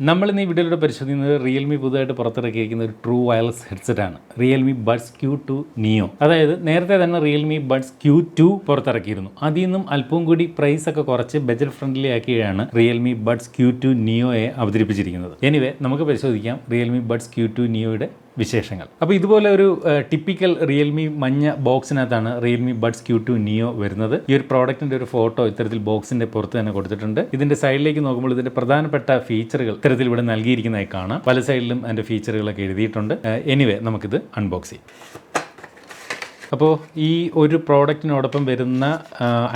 നമ്മൾ ഇന്ന് ഈ വീഡിയോയിലൂടെ പരിശോധിക്കുന്നത് റിയൽമി പുതുതായിട്ട് പുറത്തിറക്കിയിരിക്കുന്ന ഒരു ട്രൂ വയർലെസ് ഹെഡ്സെറ്റ് ആണ് റിയൽമി ബഡ്സ് Q2 Neo. അതായത് നേരത്തെ തന്നെ റിയൽമി ബഡ്സ് Q2 പുറത്തിറക്കിയിരുന്നു. അതിൽ നിന്നും അല്പം കൂടി പ്രൈസ് ഒക്കെ കുറച്ച് ബജറ്റ് ഫ്രണ്ട്ലി ആക്കിയാണ് റിയൽമി ബഡ്സ് Q2 Neoയെ അവതരിപ്പിച്ചിരിക്കുന്നത്. എനിവേ നമുക്ക് പരിശോധിക്കാം റിയൽമി ബഡ്സ് Q2 Neoയുടെ വിശേഷങ്ങൾ. അപ്പോൾ ഇതുപോലെ ഒരു ടിപ്പിക്കൽ റിയൽമി മഞ്ഞ ബോക്സിനകത്താണ് റിയൽമി ബഡ്സ് Q2 Neo വരുന്നത്. ഈ ഒരു പ്രോഡക്റ്റിൻ്റെ ഒരു ഫോട്ടോ ഇത്തരത്തിൽ ബോക്സിൻ്റെ പുറത്ത് തന്നെ കൊടുത്തിട്ടുണ്ട്. ഇതിൻ്റെ സൈഡിലേക്ക് നോക്കുമ്പോൾ ഇതിൻ്റെ പ്രധാനപ്പെട്ട ഫീച്ചറുകൾ ഇത്തരത്തിൽ ഇവിടെ നൽകിയിരിക്കുന്നതായി കാണാം. പല സൈഡിലും അതിൻ്റെ ഫീച്ചറുകളൊക്കെ എഴുതിയിട്ടുണ്ട്. എനിവേ നമുക്കിത് അൺബോക്സ് ചെയ്യാം. അപ്പോൾ ഈ ഒരു പ്രോഡക്റ്റിനോടൊപ്പം വരുന്ന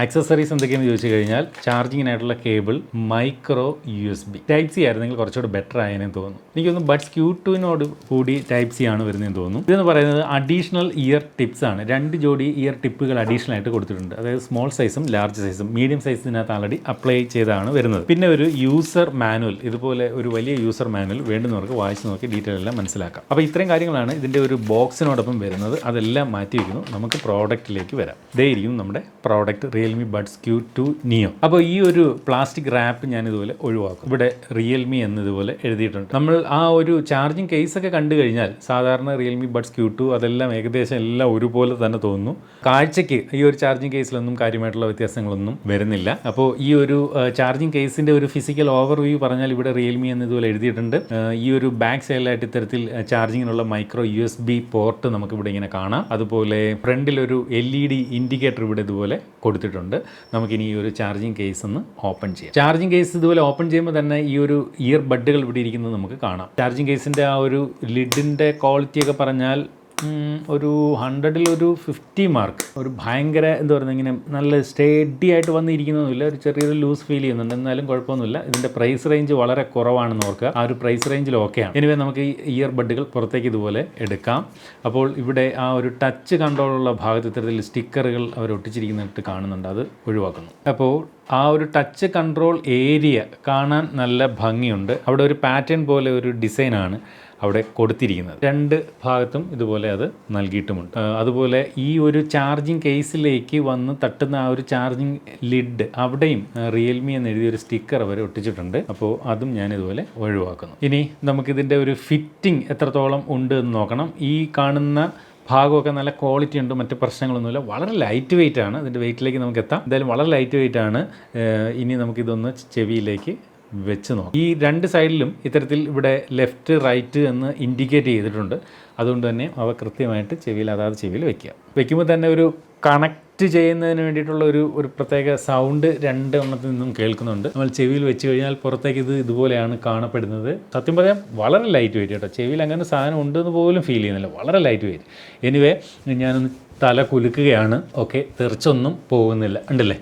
ആക്സസറീസ് എന്തൊക്കെയാണെന്ന് ചോദിച്ചു കഴിഞ്ഞാൽ ചാർജിങ്ങിനായിട്ടുള്ള cable, micro USB. Type C ആയിരുന്നെങ്കിൽ കുറച്ചുകൂടി ബെറ്റർ ആയതിനെന്ന് തോന്നുന്നു. എനിക്കൊന്ന് ബഡ്സ് Q2 കൂടി ടൈപ്പ് സി ആണ് വരുന്നതെന്ന് തോന്നുന്നു. ഇതെന്ന് പറയുന്നത് അഡീഷണൽ ഇയർ ടിപ്സ് ആണ്. 2 ജോഡി ഇയർ ടിപ്പുകൾ അഡീഷണൽ ആയിട്ട് കൊടുത്തിട്ടുണ്ട്. അതായത് സ്മോൾ സൈസും ലാർജ് സൈസും. മീഡിയം സൈസിനകത്ത് ആൾറെഡി അപ്ലൈ ചെയ്താണ് വരുന്നത്. പിന്നെ ഒരു യൂസർ മാനുവൽ, ഇതുപോലെ ഒരു വലിയ യൂസർ മാനുവൽ വേണ്ടുന്നവർക്ക് വായിച്ച് നോക്കി ഡീറ്റെയിൽ എല്ലാം മനസ്സിലാക്കാം. അപ്പോൾ ഇത്രയും കാര്യങ്ങളാണ് ഇതിൻ്റെ ഒരു ബോക്സിനോടൊപ്പം വരുന്നത്. അതെല്ലാം മാറ്റി വയ്ക്കുന്നു. നമുക്ക് പ്രോഡക്റ്റിലേക്ക് വരാം. ഇതായിരിക്കും നമ്മുടെ product Realme buds Q2 Neo. അപ്പോൾ ഈ ഒരു പ്ലാസ്റ്റിക് റാപ്പ് ഞാൻ ഇതുപോലെ ഒഴിവാക്കും. ഇവിടെ റിയൽമി എന്നതുപോലെ എഴുതിയിട്ടുണ്ട്. നമ്മൾ ആ ഒരു ചാർജിങ് കേസൊക്കെ കണ്ടു കഴിഞ്ഞാൽ സാധാരണ റിയൽമി ബഡ്സ് Q2 അതെല്ലാം ഏകദേശം എല്ലാം ഒരുപോലെ തന്നെ തോന്നുന്നു. കാഴ്ചയ്ക്ക് ഈ ഒരു ചാർജിങ് കേസിലൊന്നും കാര്യമായിട്ടുള്ള വ്യത്യാസങ്ങളൊന്നും വരുന്നില്ല. അപ്പോൾ ഈ ഒരു ചാർജിങ് കേസിൻ്റെ ഒരു ഫിസിക്കൽ ഓവർവ്യൂ പറഞ്ഞാൽ ഇവിടെ റിയൽമി എന്നതുപോലെ എഴുതിയിട്ടുണ്ട്. ഈ ഒരു ബാക്ക് സൈഡിലായിട്ട് ഇത്തരത്തിൽ ചാർജിങ്ങിനുള്ള മൈക്രോ USB പോർട്ട് നമുക്കിവിടെ ഇങ്ങനെ കാണാം. അതുപോലെ ഫ്രണ്ടിൽ ഒരു LED ഇൻഡിക്കേറ്റർ ഇവിടെ ഇതുപോലെ കൊടുത്തിട്ടുണ്ട്. നമുക്കിനി ഈ ഒരു ചാർജിങ് കേസ് ഒന്ന് ഓപ്പൺ ചെയ്യാം. ചാർജിങ് കേസ് ഇതുപോലെ ഓപ്പൺ ചെയ്യുമ്പോൾ തന്നെ ഈ ഒരു ഇയർ ബഡുകൾ ഇവിടെ ഇരിക്കുന്നത് നമുക്ക് കാണാം. ചാർജിങ് കേസിൻ്റെ ആ ഒരു ലിഡിൻ്റെ ക്വാളിറ്റിയൊക്കെ പറഞ്ഞാൽ ഒരു 100ൽ ഒരു 50 മാർക്ക്. ഒരു ഭയങ്കര എന്താ പറയുക, ഇങ്ങനെ നല്ല സ്റ്റഡി ആയിട്ട് വന്നിരിക്കുന്നൊന്നുമില്ല. ഒരു ചെറിയൊരു ലൂസ് ഫീൽ ചെയ്യുന്നുണ്ട്. എന്നാലും കുഴപ്പമൊന്നുമില്ല. ഇതിൻ്റെ പ്രൈസ് റേഞ്ച് വളരെ കുറവാണെന്ന് ഓർക്കുക. ആ ഒരു പ്രൈസ് റേഞ്ചിൽ ഓക്കെയാണ്. എനിവേ നമുക്ക് ഈ ഇയർ ബഡുകൾ പുറത്തേക്ക് ഇതുപോലെ എടുക്കാം. അപ്പോൾ ഇവിടെ ആ ഒരു ടച്ച് കൺട്രോളുള്ള ഭാഗത്ത് ഇത്തരത്തിൽ സ്റ്റിക്കറുകൾ അവർ ഒട്ടിച്ചിരിക്കുന്നിട്ട് കാണുന്നുണ്ട്. അത് ഒഴിവാക്കുന്നു. അപ്പോൾ ആ ഒരു ടച്ച് കൺട്രോൾ ഏരിയ കാണാൻ നല്ല ഭംഗിയുണ്ട്. അവിടെ ഒരു പാറ്റേൺ പോലെ ഒരു ഡിസൈനാണ് അവിടെ കൊടുത്തിരിക്കുന്നത്. 2 ഭാഗത്തും ഇതുപോലെ അത് നൽകിയിട്ടുമുണ്ട്. അതുപോലെ ഈ ഒരു ചാർജിങ് കേസിലേക്ക് വന്ന് തട്ടുന്ന ആ ഒരു ചാർജിങ് ലിഡ് അവിടെയും റിയൽമി എന്ന് എഴുതിയൊരു സ്റ്റിക്കർ അവർ ഒട്ടിച്ചിട്ടുണ്ട്. അപ്പോൾ അതും ഞാൻ ഇതുപോലെ ഒഴിവാക്കുന്നു. ഇനി നമുക്കിതിൻ്റെ ഒരു ഫിറ്റിംഗ് എത്രത്തോളം ഉണ്ട് എന്ന് നോക്കണം. ഈ കാണുന്ന ഭാഗമൊക്കെ നല്ല ക്വാളിറ്റി ഉണ്ട്, മറ്റ് പ്രശ്നങ്ങളൊന്നുമില്ല. വളരെ ലൈറ്റ് വെയിറ്റ് ആണ്. ഇതിൻ്റെ വെയിറ്റിലേക്ക് നമുക്ക് എത്താം. എന്തായാലും വളരെ ലൈറ്റ് വെയിറ്റ് ആണ്. ഇനി നമുക്കിതൊന്ന് ചെവിയിലേക്ക് വെച്ച് നോക്കാം. ഈ 2 സൈഡിലും ഇത്തരത്തിൽ ഇവിടെ ലെഫ്റ്റ് റൈറ്റ് എന്ന് ഇൻഡിക്കേറ്റ് ചെയ്തിട്ടുണ്ട്. അതുകൊണ്ട് തന്നെ അവ കൃത്യമായിട്ട് അതാത് ചെവിയിൽ വെക്കുമ്പോൾ തന്നെ ഒരു കണക്റ്റ് ചെയ്യുന്നതിന് വേണ്ടിയിട്ടുള്ള ഒരു പ്രത്യേക സൗണ്ട് 2 എണ്ണത്തിൽ നിന്നും കേൾക്കുന്നുണ്ട്. നമ്മൾ ചെവിയിൽ വെച്ച് കഴിഞ്ഞാൽ പുറത്തേക്ക് ഇതുപോലെയാണ് കാണപ്പെടുന്നത്. സത്യം പറയാം വളരെ ലൈറ്റ് വെയിറ്റ് കേട്ടോ. ചെവിയിൽ അങ്ങനെ സാധനം ഉണ്ടെന്ന് പോലും ഫീൽ ചെയ്യുന്നില്ല. വളരെ ലൈറ്റ് വെയിറ്റ്. എനിവേ ഞാനൊന്ന് തല കുലുക്കുകയാണ്. ഓക്കെ, തെറിച്ചൊന്നും പോകുന്നില്ല. ഉണ്ടല്ലേ?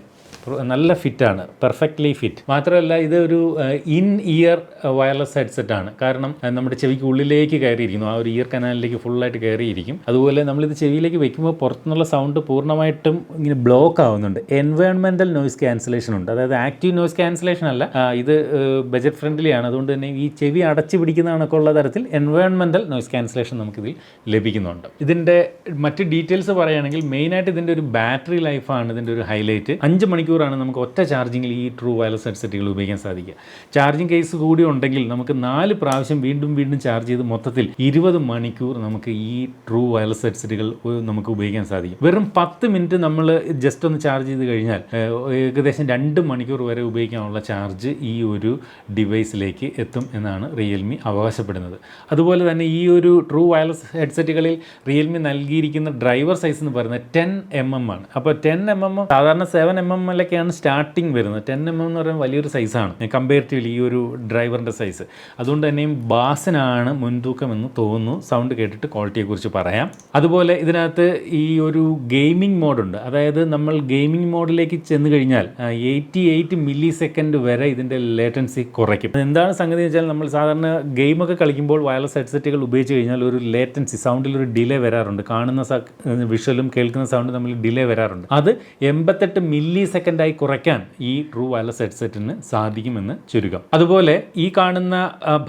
നല്ല ഫിറ്റാണ്, പെർഫെക്റ്റ്ലി ഫിറ്റ്. മാത്രമല്ല ഇതൊരു ഇൻ ഇയർ വയർലെസ് ഹെഡ്സെറ്റാണ്. കാരണം നമ്മുടെ ചെവിക്ക് ഉള്ളിലേക്ക് കയറിയിരിക്കുന്നു. ആ ഒരു ഇയർ കനാലിലേക്ക് ഫുള്ളായിട്ട് കയറിയിരിക്കും. അതുപോലെ നമ്മളിത് ചെവിയിലേക്ക് വെക്കുമ്പോൾ പുറത്തുനിന്നുള്ള സൗണ്ട് പൂർണ്ണമായിട്ടും ഇങ്ങനെ ബ്ലോക്ക് ആവുന്നുണ്ട്. എൻവയോൺമെൻറ്റൽ നോയ്സ് ക്യാൻസലേഷൻ ഉണ്ട്. അതായത് ആക്റ്റീവ് നോയ്സ് ക്യാൻസലേഷൻ അല്ല. ഇത് ബജറ്റ് ഫ്രണ്ട്ലി ആണ്. അതുകൊണ്ട് തന്നെ ഈ ചെവി അടച്ചു പിടിക്കുന്ന കണക്കുള്ള തരത്തിൽ എൻവയോൺമെൻറ്റൽ നോയ്സ് ക്യാൻസലേഷൻ നമുക്കിതിൽ ലഭിക്കുന്നുണ്ട്. ഇതിൻ്റെ മറ്റ് ഡീറ്റെയിൽസ് പറയുകയാണെങ്കിൽ മെയിനായിട്ട് ഇതിൻ്റെ ഒരു ബാറ്ററി ലൈഫാണ് ഇതിൻ്റെ ഒരു ഹൈലൈറ്റ്. 5 മണിക്കൂറാണ് നമുക്ക് ഒറ്റ ചാർജിങ്ങിൽ ഈ ട്രൂ വയർലെസ് ഹെഡ്സെറ്റുകൾ ഉപയോഗിക്കാൻ സാധിക്കുക. ചാർജിങ് കേസ് കൂടി ഉണ്ടെങ്കിൽ നമുക്ക് 4 പ്രാവശ്യം വീണ്ടും ചാർജ് ചെയ്ത് മൊത്തത്തിൽ 20 മണിക്കൂർ നമുക്ക് ഈ ട്രൂ വയർലെസ് ഹെഡ്സെറ്റുകൾ നമുക്ക് ഉപയോഗിക്കാൻ സാധിക്കും. വെറും 10 മിനിറ്റ് നമ്മൾ ജസ്റ്റ് ഒന്ന് ചാർജ് ചെയ്ത് കഴിഞ്ഞാൽ ഏകദേശം 2 മണിക്കൂർ വരെ ഉപയോഗിക്കാനുള്ള ചാർജ് ഈ ഒരു ഡിവൈസിലേക്ക് എത്തും എന്നാണ് റിയൽമി അവകാശപ്പെടുന്നത്. അതുപോലെ തന്നെ ഈ ഒരു ട്രൂ വയർലെസ് ഹെഡ്സെറ്റുകളിൽ റിയൽമി നൽകിയിരിക്കുന്ന ഡ്രൈവർ സൈസ് എന്ന് പറയുന്നത് 10mm ആണ്. അപ്പോൾ 10mm സാധാരണ 7mm ൊക്കെയാണ് സ്റ്റാർട്ടിങ് വരുന്നത്. 10mm എന്ന് പറയുന്നത് വലിയൊരു സൈസാണ് കമ്പാരിറ്റീവ്ലി ഈ ഒരു ഡ്രൈവറിൻ്റെ സൈസ്. അതുകൊണ്ട് തന്നെയും ബാസിനാണ് മുൻതൂക്കം എന്ന് തോന്നുന്നു. സൗണ്ട് കേട്ടിട്ട് ക്വാളിറ്റിയെക്കുറിച്ച് പറയാം. അതുപോലെ ഇതിനകത്ത് ഈ ഒരു ഗെയിമിംഗ് മോഡുണ്ട്. അതായത് നമ്മൾ ഗെയിമിംഗ് മോഡിലേക്ക് ചെന്ന് കഴിഞ്ഞാൽ 88 മില്ലി സെക്കൻഡ് വരെ ഇതിൻ്റെ ലേറ്റൻസി കുറയ്ക്കും. എന്താണ് സംഗതി എന്ന് വെച്ചാൽ നമ്മൾ സാധാരണ ഗെയിമൊക്കെ കളിക്കുമ്പോൾ വയർലെസ് ഹെഡ്സെറ്റുകൾ ഉപയോഗിച്ച് കഴിഞ്ഞാൽ ഒരു ലേറ്റൻസി സൗണ്ടിലൊരു ഡിലേ വരാറുണ്ട്. കാണുന്ന വിഷ്വലും കേൾക്കുന്ന സൗണ്ട് തമ്മിൽ ഡിലേ വരാറുണ്ട്. അത് 88 മില്ലി സെക്കൻഡ് സെക്കൻഡായി കുറയ്ക്കാൻ ഈ ട്രൂ വയർലെസ് ഹെഡ്സെറ്റിന് സാധിക്കുമെന്ന് ചുരുക്കം. അതുപോലെ ഈ കാണുന്ന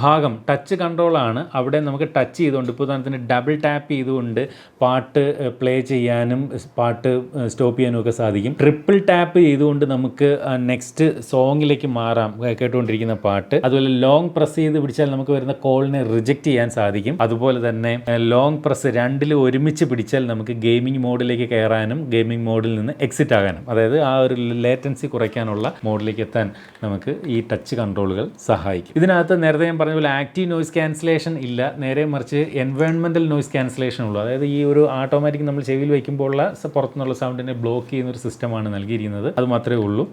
ഭാഗം ടച്ച് കൺട്രോളാണ്. അവിടെ നമുക്ക് ടച്ച് ചെയ്തുകൊണ്ട് ഇപ്പോൾ ഉദാഹരണത്തിന് ഡബിൾ ടാപ്പ് ചെയ്തുകൊണ്ട് പാട്ട് പ്ലേ ചെയ്യാനും പാട്ട് സ്റ്റോപ്പ് ചെയ്യാനും ഒക്കെ സാധിക്കും. ട്രിപ്പിൾ ടാപ്പ് ചെയ്തുകൊണ്ട് നമുക്ക് നെക്സ്റ്റ് സോങ്ങിലേക്ക് മാറാം കേട്ടുകൊണ്ടിരിക്കുന്ന പാട്ട്. അതുപോലെ ലോങ് പ്രസ് ചെയ്ത് പിടിച്ചാൽ നമുക്ക് വരുന്ന കോളിനെ റിജക്റ്റ് ചെയ്യാൻ സാധിക്കും. അതുപോലെ തന്നെ ലോങ് പ്രസ് രണ്ടിൽ ഒരുമിച്ച് പിടിച്ചാൽ നമുക്ക് ഗെയിമിംഗ് മോഡിലേക്ക് കയറാനും ഗെയിമിംഗ് മോഡിൽ നിന്ന് എക്സിറ്റ് ആകാനും, അതായത് ആ ഒരു ലേറ്റൻസി കുറയ്ക്കാനുള്ള മോഡിലേക്ക് എത്താൻ നമുക്ക് ഈ ടച്ച് കൺട്രോളുകൾ സഹായിക്കും. ഇതിനകത്ത് നേരത്തെ ഞാൻ പറഞ്ഞ പോലെ ആക്റ്റീവ് നോയ്സ് ക്യാൻസലേഷൻ ഇല്ല, നേരെ മറിച്ച് എൻവയോൺമെൻറ്റൽ നോയ്സ് ക്യാൻസലേഷൻ ഉള്ളൂ. അതായത് ഈ ഒരു ഓട്ടോമാറ്റിക് നമ്മൾ ചെവിയിൽ വയ്ക്കുമ്പോഴുള്ള പുറത്തുനിന്നുള്ള സൗണ്ടിനെ ബ്ലോക്ക് ചെയ്യുന്ന ഒരു സിസ്റ്റമാണ് നൽകിയിരിക്കുന്നത്. അത് മാത്രമേ ഉള്ളൂ.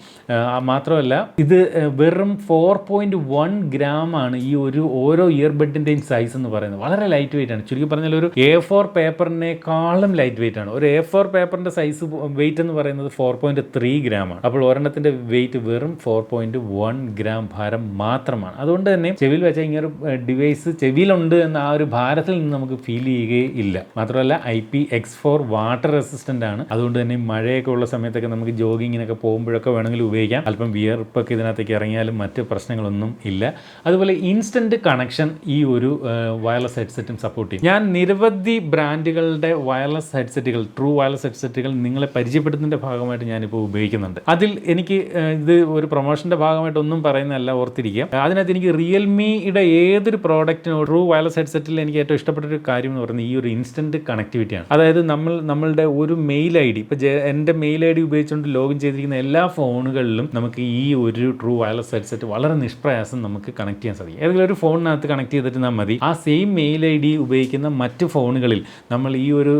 മാത്രമല്ല ഇത് വെറും 4.1 ഗ്രാം ആണ് ഈ ഒരു ഓരോ ഇയർബഡിൻ്റെയും സൈസ് എന്ന് പറയുന്നത്. വളരെ ലൈറ്റ് വെയിറ്റ് ആണ്. ചുരുക്കി പറഞ്ഞാൽ ഒരു A4 പേപ്പറിനേക്കാളും ലൈറ്റ് വെയിറ്റ് ആണ്. ഒരു A4 പേപ്പറിൻ്റെ സൈസ് വെയിറ്റ് എന്ന് പറയുന്നത് 4.3 ഗ്രാം ആണ്. അപ്പോൾ ഒരെണ്ണത്തിൻ്റെ വെയിറ്റ് വെറും 4.1 ഗ്രാം ഭാരം മാത്രമാണ്. അതുകൊണ്ട് തന്നെ ചെവിയിൽ വെച്ചാൽ ഇങ്ങനെ ഡിവൈസ് ചെവിയിലുണ്ട് എന്ന ആ ഒരു ഭാരത്തിൽ നിന്ന് നമുക്ക് ഫീൽ ചെയ്യുകയില്ല. മാത്രമല്ല IPX4 വാട്ടർ റെസിസ്റ്റൻ്റ് ആണ്. അതുകൊണ്ട് തന്നെ മഴയൊക്കെ ഉള്ള സമയത്തൊക്കെ നമുക്ക് ജോഗിങ്ങിനൊക്കെ പോകുമ്പോഴൊക്കെ വേണമെങ്കിൽ ഉപയോഗിക്കാം. അല്പം വിയർപ്പൊക്കെ ഇതിനകത്തേക്ക് ഇറങ്ങിയാലും മറ്റ് പ്രശ്നങ്ങളൊന്നും ഇല്ല. അതുപോലെ ഇൻസ്റ്റൻറ്റ് കണക്ഷൻ ഈ ഒരു വയർലെസ് ഹെഡ്സെറ്റും സപ്പോർട്ട് ചെയ്യും. ഞാൻ നിരവധി ബ്രാൻഡുകളുടെ വയർലെസ് ഹെഡ്സെറ്റുകൾ, ട്രൂ വയർലെസ് ഹെഡ്സെറ്റുകൾ നിങ്ങളെ പരിചയപ്പെടുത്തുന്നതിൻ്റെ ഭാഗമായിട്ട് ഞാനിപ്പോൾ ഉപയോഗിക്കുന്നുണ്ട്. അതിൽ എനിക്ക് ഇത് ഒരു പ്രൊമോഷൻ്റെ ഭാഗമായിട്ടൊന്നും പറയുന്നതല്ല, ഓർത്തിരിക്കുക. അതിനകത്ത് എനിക്ക് റിയൽമിയുടെ ഏതൊരു പ്രോഡക്റ്റിനോ ട്രൂ വയർലെസ് ഹെഡ്സെറ്റിൽ എനിക്ക് ഏറ്റവും ഇഷ്ടപ്പെട്ട ഒരു കാര്യം എന്ന് പറയുന്നത് ഈ ഒരു ഇൻസ്റ്റൻറ്റ് കണക്ടിവിറ്റിയാണ്. അതായത് നമ്മളുടെ ഒരു മെയിൽ ID, ഇപ്പോൾ എൻ്റെ മെയിൽ ID ഉപയോഗിച്ചുകൊണ്ട് ലോഗിൻ ചെയ്തിരിക്കുന്ന എല്ലാ ഫോണുകളിലും നമുക്ക് ഈ ഒരു ട്രൂ വയർലെസ് ഹെഡ്സെറ്റ് വളരെ നിഷ്പ്രയാസം നമുക്ക് കണക്ട് ചെയ്യാൻ സാധിക്കും. ഏതെങ്കിലും ഒരു ഫോണിനകത്ത് കണക്ട് ചെയ്തിട്ട് മതി. ആ സെയിം മെയിൽ ID ഉപയോഗിക്കുന്ന മറ്റ് ഫോണുകളിൽ നമ്മൾ ഈ ഒരു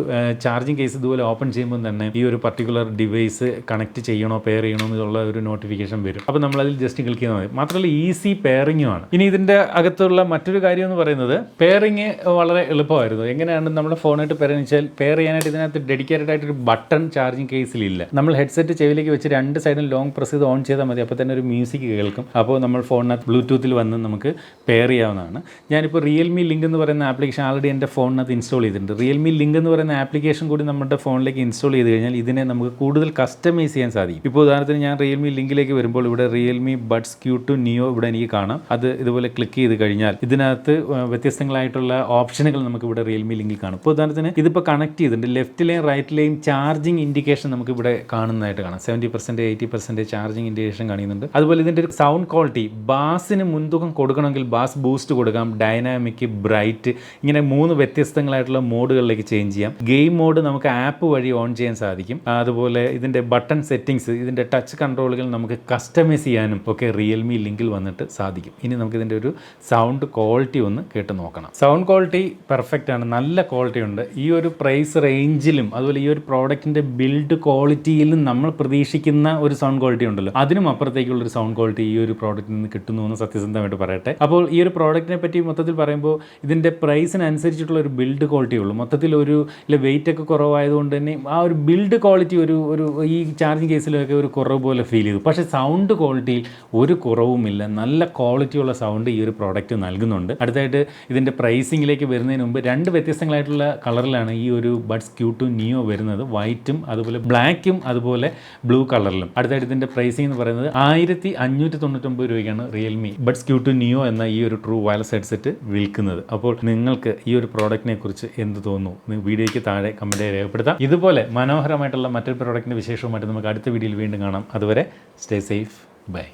ചാർജിങ് കേസ് ഇതുപോലെ ഓപ്പൺ ചെയ്യുമ്പോൾ തന്നെ ഈ ഒരു പർട്ടിക്കുലർ ഡിവൈസ് കണക്ട് ചെയ്യണോ പെയർ ചെയ്യണോ എന്നുള്ള ഒരു നോട്ടിഫിക്കേഷൻ വരും. അപ്പോൾ നമ്മളതിൽ ജസ്റ്റ് ക്ലിക്ക് ചെയ്താൽ മതി. മാത്രമല്ല ഈസി പെയറിങ്ങും ആണ്. ഇനി ഇതിൻ്റെ അകത്തുള്ള മറ്റൊരു കാര്യം എന്ന് പറയുന്നത് പെയറിങ് വളരെ എളുപ്പമായിരുന്നു. എങ്ങനെയാണ് നമ്മുടെ ഫോണായിട്ട് പെയർ വെച്ചാൽ പെയർ ചെയ്യാനായിട്ട് ഇതിനകത്ത് ഡെഡിക്കേറ്റഡ് ആയിട്ടൊരു ബട്ടൺ ചാർജിങ് കേസിലില്ല. നമ്മൾ ഹെഡ്സെറ്റ് ചെവിയിലേക്ക് വെച്ച് രണ്ട് സൈഡും ലോങ് പ്രസ് ചെയ്ത് ഓൺ ചെയ്താൽ മതി. അപ്പോൾ തന്നെ ഒരു മ്യൂസിക് കേൾക്കും. അപ്പോൾ നമ്മൾ ഫോണിനകത്ത് ബ്ലൂടൂത്തിൽ വന്ന് നമുക്ക് പെയർ ചെയ്യാവുന്നതാണ്. ഞാനിപ്പോൾ റിയൽമി ലിങ്ക് എന്ന് പറയുന്ന ആപ്ലിക്കേഷൻ ആൾറെഡി എൻ്റെ ഫോണിനകത്ത് ഇൻസ്റ്റാൾ ചെയ്തിട്ടുണ്ട്. റിയൽമി ലിങ്ക് എന്ന് പറയുന്ന ആപ്ലിക്കേഷൻ കൂടി നമ്മുടെ ഫോണിലേക്ക് ഇൻസ്റ്റാൾ ചെയ്ത് കഴിഞ്ഞാൽ ഇതിനെ നമുക്ക് കൂടുതൽ കസ്റ്റമൈസ് ചെയ്യാൻ സാധിക്കും. ഇപ്പോൾ ഉദാഹരണത്തിന് ഞാൻ റിയൽമി ലിങ്കിലേക്ക് വരുമ്പോൾ ഇവിടെ റിയൽമി ബഡ്സ് Q2 Neo ഇവിടെ എനിക്ക് കാണാം. അത് ഇതുപോലെ ക്ലിക്ക് ചെയ്ത് കഴിഞ്ഞാൽ ഇതിനകത്ത് വ്യത്യസ്തങ്ങളായിട്ടുള്ള ഓപ്ഷനുകൾ നമുക്ക് ഇവിടെ റിയൽമി ലിങ്കിൽ കാണും. ഇപ്പോൾ ഉദാഹരണത്തിന് ഇതിപ്പോൾ കണക്ട് ചെയ്തിട്ടുണ്ട്. ലെഫ്റ്റിലെയും റൈറ്റിലെയും ചാർജിങ് ഇൻഡിക്കേഷൻ നമുക്ക് ഇവിടെ കാണുന്നതായിട്ട് കാണാം. 70%, 80% ചാർജിങ് ഇൻഡിക്കേഷൻ കാണിക്കുന്നുണ്ട്. അതുപോലെ ഇതിൻ്റെ ഒരു സൗണ്ട് ക്വാളിറ്റി, ബാസിന് മുൻതൂക്കം കൊടുക്കണമെങ്കിൽ ബാസ് ബൂസ്റ്റ് കൊടുക്കാം, ഡൈനാമിക്, ബ്രൈറ്റ്, ഇങ്ങനെ 3 വ്യത്യസ്തങ്ങളായിട്ടുള്ള മോഡുകളിലേക്ക് ചേഞ്ച് ചെയ്യാം. ഗെയിം മോഡ് നമുക്ക് ആപ്പ് വഴി ഓൺ ചെയ്യാൻ സാധിക്കും. അതുപോലെ ഇതിൻ്റെ ബട്ടൺ സെറ്റിങ്സ്, ഇതിൻ്റെ ടച്ച് കൺട്രോളുകൾ നമുക്ക് കസ്റ്റമൈസ് ചെയ്യാനും ഒക്കെ റിയൽമി ലിങ്കിൽ വന്നിട്ട് സാധിക്കും. ഇനി നമുക്ക് ഇതിൻ്റെ ഒരു സൗണ്ട് ക്വാളിറ്റി ഒന്ന് കേട്ട് നോക്കണം. സൗണ്ട് ക്വാളിറ്റി പെർഫെക്റ്റ് ആണ്, നല്ല ക്വാളിറ്റി ഉണ്ട്. ഈ ഒരു പ്രൈസ് റേഞ്ചിലും അതുപോലെ ഈ ഒരു പ്രോഡക്റ്റിൻ്റെ ബിൽഡ് ക്വാളിറ്റിയിലും നമ്മൾ പ്രതീക്ഷിക്കുന്ന ഒരു സൗണ്ട് ക്വാളിറ്റി ഉണ്ടല്ലോ, അതിനും അപ്പുറത്തേക്കുള്ളൊരു സൗണ്ട് ക്വാളിറ്റി ഈ ഒരു പ്രോഡക്റ്റിൽ നിന്ന് കിട്ടുന്നു എന്ന് സത്യസന്ധമായിട്ട് പറയട്ടെ. അപ്പോൾ ഈ ഒരു പ്രോഡക്റ്റിനെ പറ്റി മൊത്തത്തിൽ പറയുമ്പോൾ ഇതിൻ്റെ പ്രൈസിനനുസരിച്ചിട്ടുള്ള ഒരു ബിൽഡ് ക്വാളിറ്റി ഉള്ളൂ. മൊത്തത്തിൽ ഒരു വെയിറ്റ് ഒക്കെ കുറവായതുകൊണ്ട് തന്നെ ആ ഒരു ബിൽഡ് ക്വാളിറ്റി ഒരു ഈ ചാർജിങ് കേസിലൊക്കെ ഒരു കുറവ് പോലെ ഫീൽ ചെയ്തു. പക്ഷേ സൗണ്ട് ക്വാളിറ്റിയിൽ ഒരു കുറവുമില്ല, നല്ല ക്വാളിറ്റിയുള്ള സൗണ്ട് ഈ ഒരു പ്രോഡക്റ്റ് നൽകുന്നുണ്ട്. അടുത്തായിട്ട് ഇതിൻ്റെ പ്രൈസിങ്ങിലേക്ക് വരുന്നതിന് മുമ്പ് 2 വ്യത്യസ്തങ്ങളായിട്ടുള്ള കളറിലാണ് ഈ ഒരു ബഡ്സ് Q2 Neo വരുന്നത്. വൈറ്റും അതുപോലെ ബ്ലാക്കും അതുപോലെ ബ്ലൂ കളറിലും. അടുത്തായിട്ട് ഇതിൻ്റെ പ്രൈസിംഗ് എന്ന് പറയുന്നത് 1599 രൂപയ്ക്കാണ് റിയൽമി ബഡ്സ് Q2 Neo എന്ന ഈ ഒരു ട്രൂ വയർലെസ് ഹെഡ്സെറ്റ് വിൽക്കുന്നത്. അപ്പോൾ നിങ്ങൾക്ക് ഈ ഒരു പ്രോഡക്റ്റിനെ കുറിച്ച് എന്ത് തോന്നുന്നു? വീഡിയോയ്ക്ക് താഴെ കമൻറ്റായി രേഖപ്പെടുത്താം. ഇതുപോലെ മനോഹരമായിട്ടുള്ള മറ്റൊരു പ്രോഡക്റ്റിൻ്റെ വിശേഷവുമായിട്ട് നമുക്ക് അടുത്ത വീഡിയോയിൽ വീണ്ടും കാണാം. അതുവരെ സ്റ്റേ സേഫ്, ബൈ.